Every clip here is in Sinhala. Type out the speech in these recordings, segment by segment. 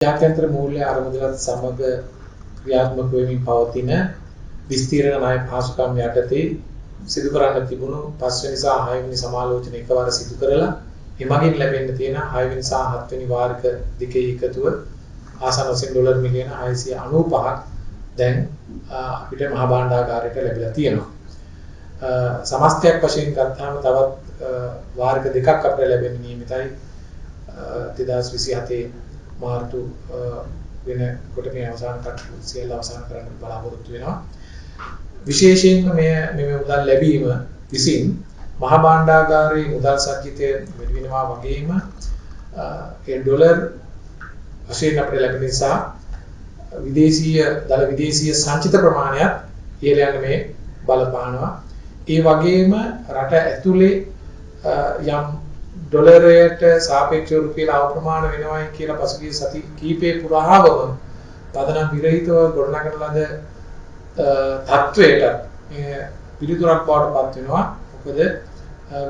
ජාත්‍යන්තර මූල්‍ය අරමුදලත් සමග ක්‍රියාත්මක වෙමින් පවතින විස්තීර්ණ ණය පහසුකම් යටතේ සිදු කරන්න තිබුණු 5 වෙනි සහ 6 වෙනි සමාලෝචන එකවර සිදු කරලා එමගින් ලැබෙන්න තියෙන 6 වෙනි සහ 7 වෙනි වාරික දෙකේ එකතුව ආසන්න වශයෙන් ඩොලර් මිලියන 695ක් දැන් අපිට මහා භාණ්ඩාගාරයට ලැබිලා තියෙනවා. සමස්තයක් වශයෙන් ගත්තාම තවත් වාරික දෙකක් අපිට ලැබෙන්න නියමිතයි 2027 මාර්තු වෙනකොට මේ අවසාන සියල්ල අවසන් කරන්න බලාපොරොත්තු වෙනවා. විශේෂයෙන්ම මේ මුදල් ලැබීම විසින් මහා භාණ්ඩාගාරයේ මුදල් සජ්ජිතය වැඩි වෙනවා වගේම ඒ ඩොලර් වශයෙන් අපිට ලැබෙන නිසා විදේශීය සංචිත ප්‍රමාණයක් ඉහළ යන මේ බලපානවා. ඒ වගේම රට ඇතුලේ යම් ඩොලරයට සාපේක්ෂව රුපියල අවප්‍රමාණ වෙනවායි කියලා පසුගිය සති කීපේ පුරාවම පදනම් විරහිතව ගොඩනගන ලද තත්වයට පිළිතුරක් බවට පත් වෙනවා. මොකද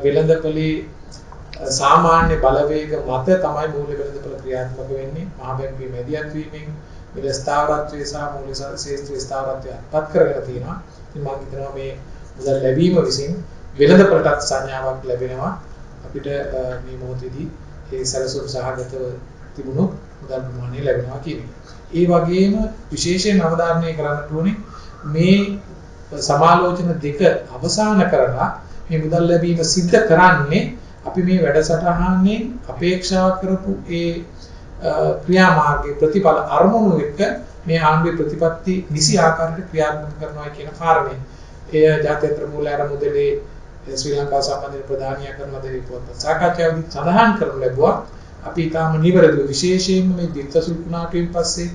වෙළඳපොලේ සාමාන්‍ය බලවේග මත තමයි මූල්‍ය වෙළඳපොළ ක්‍රියාත්මක වෙන්නේ. මහා බැංකුවේ මැදිහත් වීමෙන් මිල ස්ථාවරත්වයේ සහ මූල්‍ය ශාස්ත්‍රීය ස්ථාවරත්වය අත්පත් කරගෙන තියෙනවා. ඉතින් මම හිතනවා මේ මුදල් ලැබීම විසින් වෙළඳපොළටත් සංඥාවක් ලැබෙනවා. අපිට මේ මොහොතේදී ඒ සැලසුම් සහගතව තිබුණු මුදල් ප්‍රමාණය ලැබෙනවා කියන එක. ඒ වගේම විශේෂයෙන් අවධාරණය කරන්න ඕනේ මේ සමාලෝචන දෙක අවසන් කරලා මේ මුදල් ලැබීම සිද්ධ කරන්නේ අපි මේ වැඩසටහනේ අපේක්ෂා කරපු ඒ ක්‍රියාමාර්ගයේ ප්‍රතිඵල අරමුණු එක්ක මේ ආණ්ඩුවේ ප්‍රතිපත්ති නිසි ආකාරයට ක්‍රියාත්මක කරනවා කියන කාරණේ. එය ජාත්‍යන්තර මූල්‍ය අරමුදලේ ශ්‍රී ලංකාව සම්බන්ධයෙන් ප්‍රධානියා කරන ලද රිපෝර්ට් සාකච්ඡාවේදී සඳහන් කරනු ලැබුවා. අපි ඊටාම නිවැරදිව විශේෂයෙන්ම මේ දිත්ත සුල්කුණාටුවෙන් පස්සේ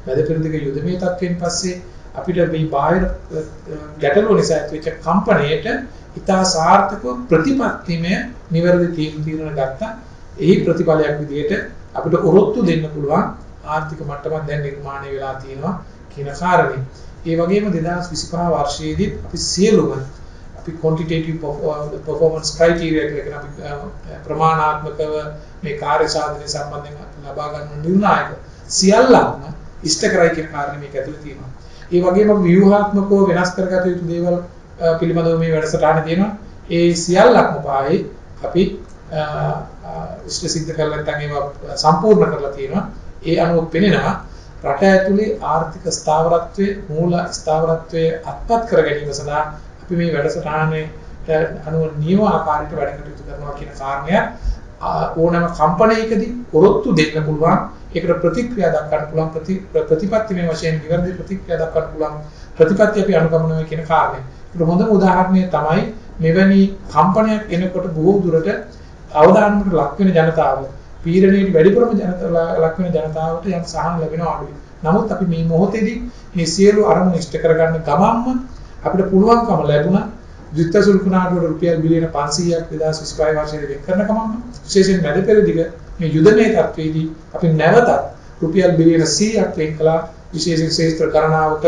මැද පෙරදිග යුදමේ තත්ත්වයෙන් පස්සේ අපිට මේ බාහිර ගැටලුව නිසා ඇතිවෙච්ච කම්පණයට ඉතා සාර්ථකව ප්‍රතිපත්තිමය නිවැරදි තීරණ ගත්තා. එහි ප්‍රතිඵලයක් විදිහට අපිට ඔරොත්තු දෙන්න පුළුවන් ආර්ථික මට්ටමක් දැන් නිර්මාණය වෙලා තියෙනවා කියන කාරණේ. ඒ වගේම 2025 වර්ෂයේදී අපි සියලුම quantitative performance criteria කියලා අපි ප්‍රමාණාත්මකව මේ කාර්ය සාධනය සම්බන්ධයෙන් ලබා ගන්න නිර්ණායක සියල්ලක්ම ඉෂ්ට කරයි කියන කාරණේ මේක ඇතුළේ තියෙනවා. ඒ වගේම ව්‍යුහාත්මකව වෙනස් කරගත යුතු දේවල් පිළිබඳව මේ වැඩසටහනේ තියෙනවා. ඒ සියල්ලක්ම පායි අපි ඉෂ්ට සිද්ධ කරලා නැත්නම් ඒවා සම්පූර්ණ කරලා තියෙනවා. ඒ අනුව පෙනෙනවා රට ඇතුලේ ආර්ථික ස්ථාවරත්වයේ මූල ස්ථාවරත්වයේ අත්පත් කර ගැනීම සඳහා අපි මේ වැඩසටහනේ අනුව නියම ආකාරයට වැඩ කටයුතු කරනවා කියන කාරණය ඕනෑම කම්පණයකදී ඔරොත්තු දෙන්න පුළුවන්. ඒකට ප්‍රතික්‍රියා දක්වන්න පුළුවන් ප්‍රතිපත්තිමය වශයෙන් නිවැරදි ප්‍රතික්‍රියා දක්වන්න පුළුවන් ප්‍රතිපත්ති අපි අනුගමනය කියන කාරණය. ඒක හොඳම උදාහරණය තමයි මෙවැනි කම්පනයක් එනකොට බොහෝ දුරට අවධානයට ලක් වෙන ජනතාව පීඩනයට වැඩිපුරම ලක් වෙන ජනතාවට යම් සහන ලැබෙනවා අඩුයි. නමුත් අපි මේ මොහොතේදී මේ සියලු අරමුණු ඉෂ්ට කරගන්න ගමන්ම අපිට පුළුවන්කම ලැබුණා ද්විත්ව සුල්කුණාටුවට රුපියල් බිලියන 500ක් 2025 වර්ෂයේ වෙන් කරන ගමන් විශේෂයෙන් මැද පෙරදිග මේ යුදමේ තත්ත්වයේදී අපි නැවතත් රුපියල් බිලියන 100ක් වෙන් කළා විශේෂයෙන් ශේෂ්ත්‍ර ගණනාවක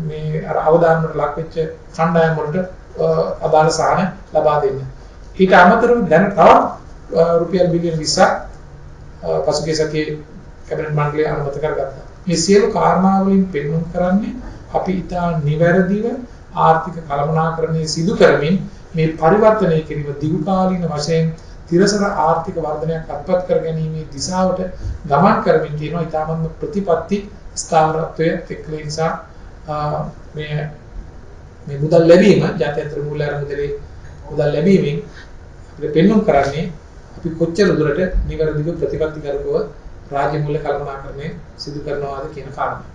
මේ අර අවදානමට ලක් වෙච්ච කණ්ඩායම් වලට අදාළ සහන ලබා දෙන්න. ඊට අමතරව දැන් තවත් රුපියල් බිලියන 20ක් පසුගිය සතියේ කැබිනට් මණ්ඩලය අනුමත කරගත්තා. මේ සියලු කාරණා වලින් පෙන්වන්න කරන්නේ අපි ඉතා නිවැරදිව ආර්ථික කළමනාකරණය සිදු කරමින් මේ පරිවර්තනය කිරීම දීර්ඝකාලීන වශයෙන් තිරසර ආර්ථික වර්ධනයක් අත්පත් කර ගැනීමේ දිශාවට ගමන් කරමින් තියෙනවා. ඊටමත් ප්‍රතිපත්ති ස්ථාවරත්වයේ එක්ල නිසා මේ මුදල් ලැබීම ජාත්‍යන්තර මූල්‍ය අරමුදලේ මුදල් ලැබීමෙන් අපිට පෙන්වන්න කරන්නේ අපි කොච්චර දුරට නිවැරදිව ප්‍රතිපත්තිගරුකව රාජ්‍ය මූල්‍ය කළමනාකරණය සිදු කරනවාද කියන කාරණා.